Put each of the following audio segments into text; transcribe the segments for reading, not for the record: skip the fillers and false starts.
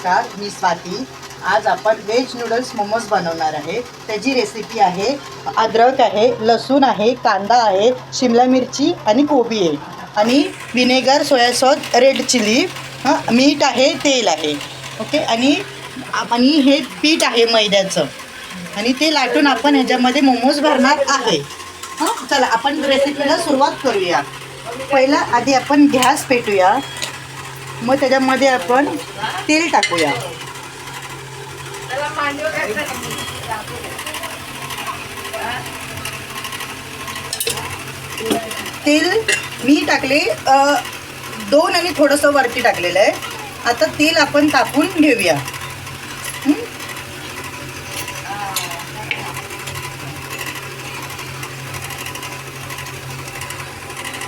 नमस्कार, मी स्वाती. आज आपण व्हेज नूडल्स मोमोज बनवणार आहे. त्याची रेसिपी आहे अद्रक आहे, लसूण आहे, कांदा आहे, शिमला मिरची आणि कोबी आहे आणि vinegar, soya sauce, red chilli, मीठ आहे, तेल आहे. ओके. आणि हे पीठ आहे मैद्याचं आणि ते लाटून आपण ह्याच्यामध्ये मोमोज भरणार आहे. चला आपण रेसिपीला सुरुवात करूया. पहिला आधी आपण गॅस पेटूया, मग त्याच्यामध्ये आपण तेल टाकूया. तेल मी टाकले 2 आणि थोडंसं वरती टाकलेलं आहे. आता तेल आपण तापून घेऊया.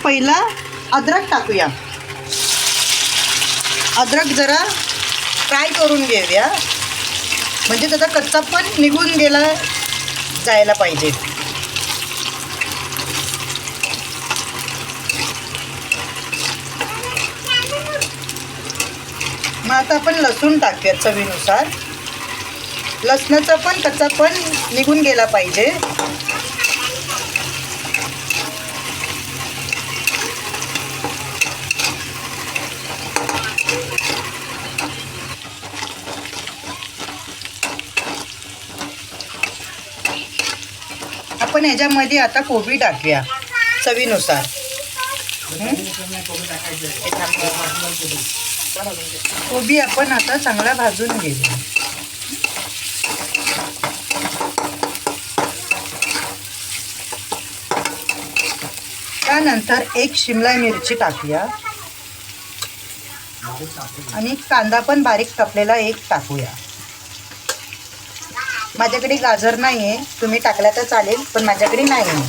पहिला अद्रक टाकूया. अद्रक जरा फ्राय करून घेऊया, म्हणजे त्याचा कच्चा पण निघून जायला पाहिजे. मग आता आपण लसूण टाकूया चवीनुसार. लसणाचा पण कच्चा पण निघून गेला पाहिजे. आपण ह्याच्यामध्ये आता कोबी टाकूया चवीनुसार. कोबी आपण आता चांगला भाजून घेऊया. त्यानंतर एक शिमला मिरची टाकूया आणि कांदा पण बारीक कापलेला एक टाकूया. माझ्याकडे गाजर नाही आहे, तुम्ही टाकला तर चालेल, पण माझ्याकडे नाही आहे.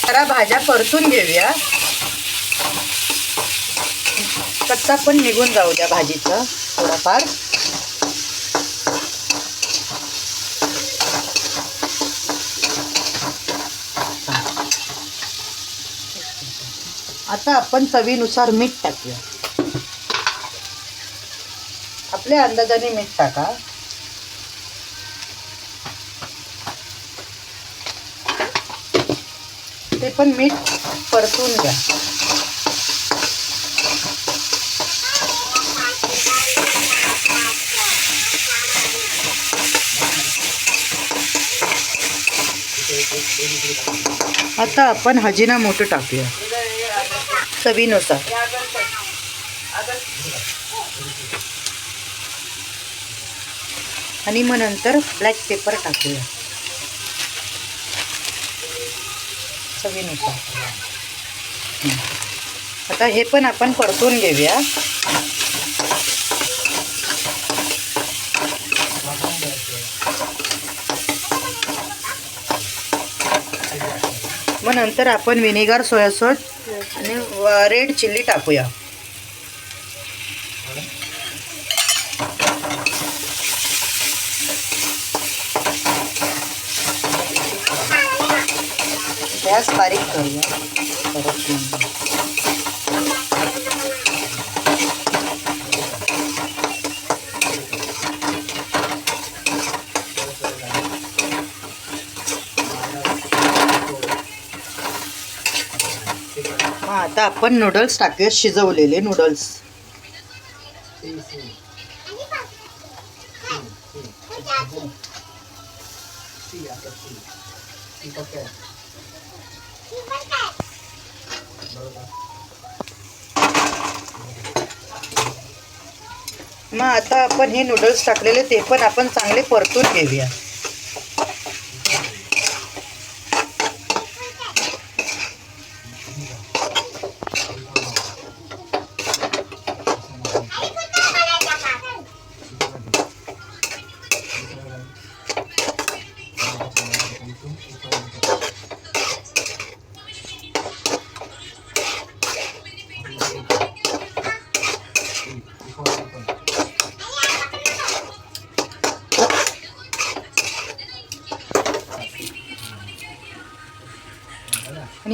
जरा भाज्या परतून घेऊया, कच्चा पण निघून जाऊ द्या भाजीचा थोडाफार. आता आपण चवीनुसार मीठ टाकूया. आपल्या अंदाजाने मीठ टाका. ते पण मीठ परतून घ्या. आता आपण अजिनोमोटो टाकूया चवीनुसार. आणि मग नंतर ब्लॅक पेपर टाकूया चवीनुसार. आता हे पण आपण परतून घेऊया. मग नंतर आपण विनेगर, सोया सॉस आणि रेड चिल्ली टाकूया. गॅस बारीक करूया. आता आपण नूडल्स टाकूया, शिजवलेले नूडल्स. मग आता आपण हे नूडल्स टाकलेले ते पण आपण चांगले परतून घेऊया.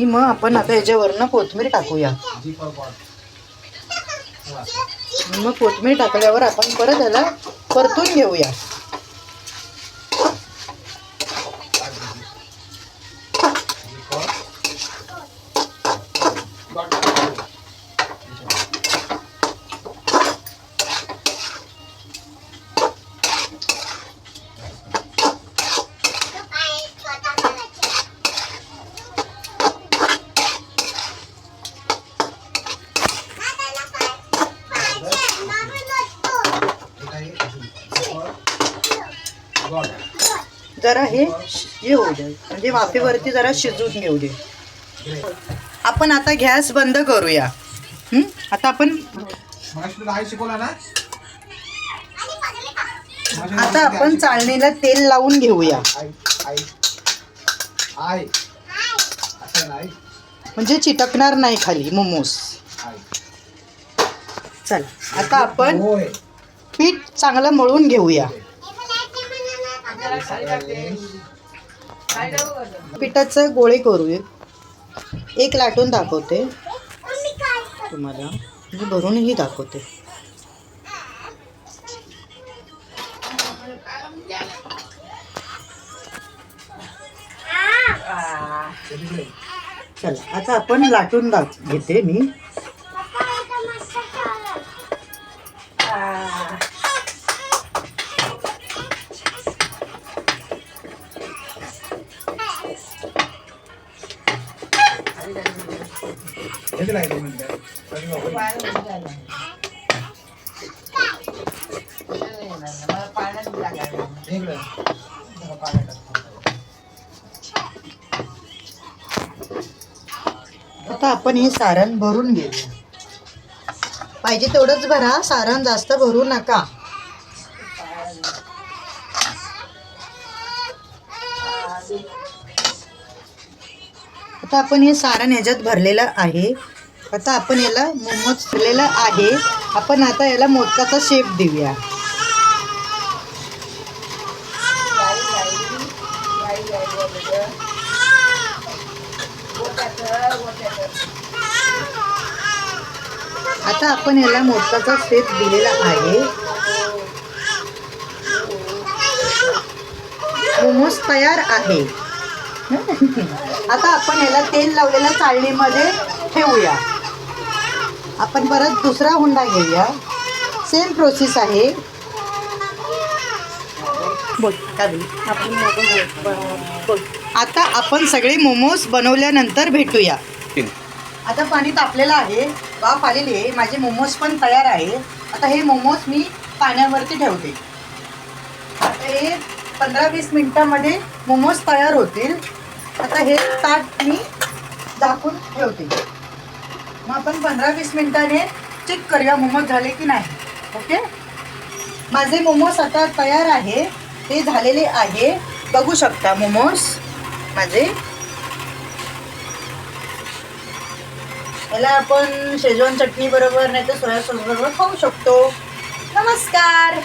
आणि मग आपण आता याच्यावरनं कोथिंबीर टाकूया. मग कोथिंबीर टाकल्यावर आपण परत याला परतून घेऊया. जरा हे होऊ दे, म्हणजे वाफेवरती जरा शिजवून घेऊ दे. आपण आता गॅस बंद करूया. आता आपण चाळणीला तेल लावून घेऊया, म्हणजे चिटकणार नाही खाली मोमोज. चला आता आपण पीठ चांगलं मळून घेऊया. पिठाचं गोळे करूया. एक लाटून दाखवते तुम्हाला, म्हणजे भरूनही दाखवते. चला आता आपण लाटून घेते मी. आता आपण हे सारण भरून घेऊया. पाहिजे तेवढंच भरा, सारण जास्त भरू नका. आता आपण हे सारण ह्याच्यात भरलेलं आहे. आता आपण याला मोमोज भरलेलं आहे. आपण आता याला मोदकाचा शेप देऊया. आता आपण याला मोदकाचा शेप दिलेला आहे. मोमोज तयार आहे. आता आपण याला तेल लावलेल्या चाळणीमध्ये ठेवूया. आपण परत दुसरा हुंडा घेऊया. सेम प्रोसेस आहे. बोल आता आपण सगळे मोमोज बनवल्यानंतर भेटूया. आता पाणी तापलेलं आहे, वाफ आलेली आहे. माझे मोमोज पण तयार आहे. आता हे मोमोज मी पाण्यावरती ठेवते. आता हे 15-20 मिनिटांमध्ये मोमोज तयार होतील. आता हे ताट मी झाकून ठेवते. मग आपण 15-20 मिनिटांनी चेक करूया मोमोज झाले की नाही. ओके, माझे मोमोज आता तयार आहे. ते झालेले आहे, बघू शकता मोमोज माझे. याला आपण शेजवान चटणी बरोबर नाही तर सोया सॉस बरोबर खाऊ शकतो. नमस्कार.